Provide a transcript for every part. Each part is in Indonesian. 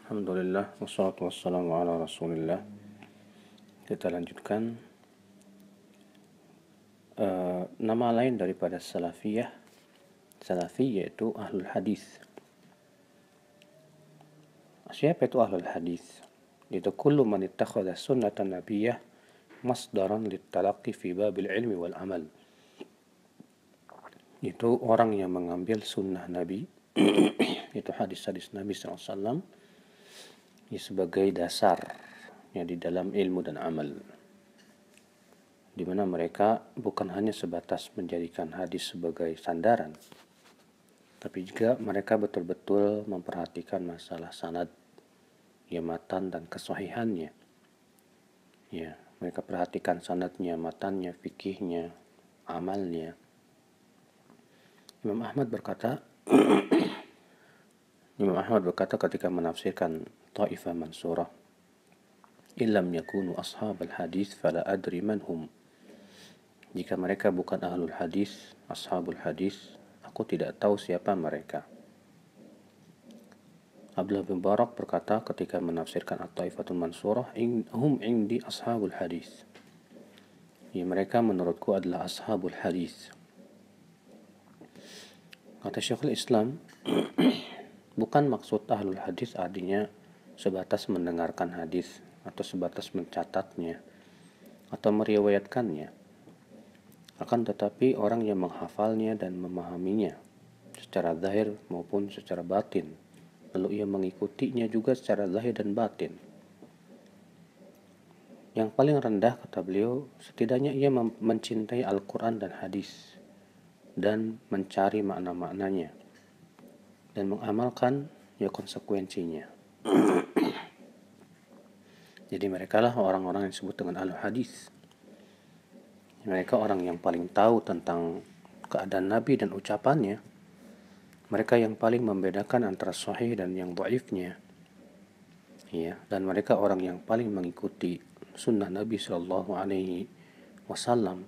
Alhamdulillah, wassalatu wassalamu ala rasulillah. Kita lanjutkan. Nama lain daripada salafiyah, salafi yaitu ahlul hadis. Siapa itu ahlul hadis? Itu kullu man ittakhadha sunnatan nabiyyah masdaran litalaqi fi babil ilmi wal amal. Itu orang yang mengambil sunnah Nabi, itu hadis-hadis Nabi SAW, sebagai dasar ya di dalam ilmu dan amal, di mana mereka bukan hanya sebatas menjadikan hadis sebagai sandaran, tapi juga mereka betul-betul memperhatikan masalah sanad, ya matan dan kesahihannya. Ya, mereka perhatikan sanadnya, matannya, fikihnya, amalnya. Imam Ahmad berkata ketika menafsirkan Taifah Mansurah, illam yakunu ashabal hadis fala adri man hum. Jika mereka bukan ahlul hadis, ashabul hadis, aku tidak tahu siapa mereka. Abdullah bin Barak berkata ketika menafsirkan At-Taifatul Mansurah, hum indi ashabul hadis. Ya, mereka menurutku adalah ashabul hadis. Kata Syekhul Islam, bukan maksud ahlul hadis artinya sebatas mendengarkan hadis atau sebatas mencatatnya atau meriwayatkannya. Akan tetapi orang yang menghafalnya dan memahaminya secara zahir maupun secara batin, lalu ia mengikutinya juga secara zahir dan batin. Yang paling rendah, kata beliau, setidaknya ia mencintai Al-Quran dan hadis dan mencari makna-maknanya dan mengamalkan ya konsekuensinya. Jadi mereka lah orang-orang yang disebut dengan ahlul hadis. Mereka orang yang paling tahu tentang keadaan Nabi dan ucapannya. Mereka yang paling membedakan antara sahih dan yang dhaifnya. Ya, dan mereka orang yang paling mengikuti sunnah Nabi sallallahu alaihi wasallam.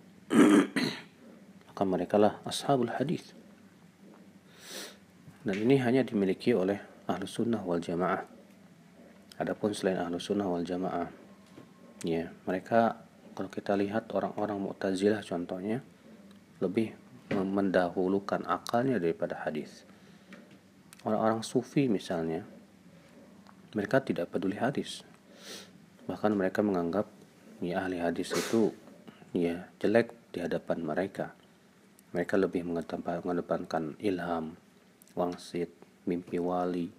Maka mereka lah ashabul hadis. Dan ini hanya dimiliki oleh Ahlus Sunnah wal Jamaah. Adapun selain Ahlus Sunnah wal Jamaah, ya, mereka kalau kita lihat orang-orang Mu'tazilah contohnya lebih mendahulukan akalnya daripada hadis. Orang-orang Sufi misalnya, mereka tidak peduli hadis. Bahkan mereka menganggap ya ahli hadis itu ya jelek di hadapan mereka. Mereka lebih mengedepankan ilham, wangsit, mimpi wali,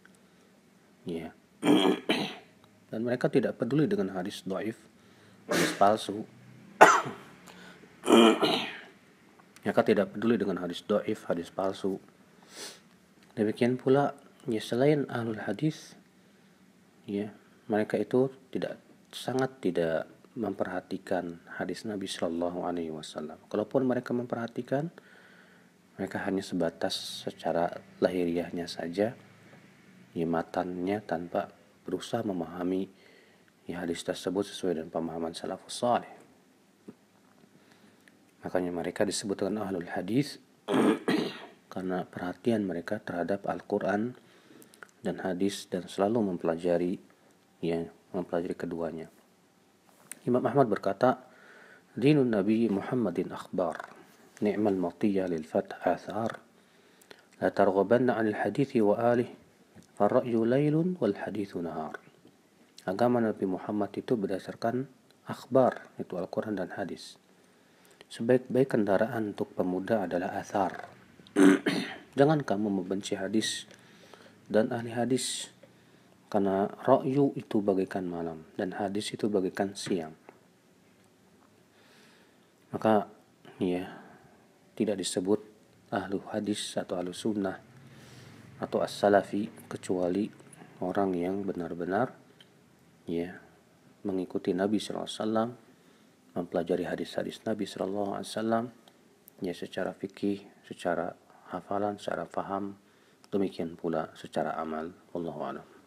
ya. Dan mereka tidak peduli dengan hadis dhaif, hadis palsu. Mereka tidak peduli dengan hadis dhaif, hadis palsu. Demikian pula ya selain ahlul hadis, ya mereka itu sangat tidak memperhatikan hadis Nabi Shallallahu Alaihi Wasallam. Kalaupun mereka memperhatikan, mereka hanya sebatas secara lahiriahnya saja, ya matannya, tanpa berusaha memahami ya hadis tersebut sesuai dengan pemahaman salafus saleh. Makanya mereka disebut dengan ahlul hadis karena perhatian mereka terhadap Al-Quran dan hadis dan selalu mempelajari keduanya. Imam Ahmad berkata, dinun Nabi Muhammadin akhbar, ni'mal matiyya lil fath athar, la targhabanna 'anil hadithi wa alih, farra'yu laylun wal hadithu nahar. Agama Nabi Muhammad itu berdasarkan akhbar, itu Al-Quran dan hadis. Sebaik-baik kendaraan untuk pemuda adalah athar. Jangan kamu membenci hadis dan ahli hadis, karena ra'yu itu bagaikan malam dan hadis itu bagaikan siang. Maka ya tidak disebut ahlu hadis atau ahlu sunnah atau as-salafi kecuali orang yang benar-benar ya mengikuti Nabi SAW, mempelajari hadis-hadis Nabi SAW ya secara fikih, secara hafalan, secara faham, demikian pula secara amal. Wallahu a'lam.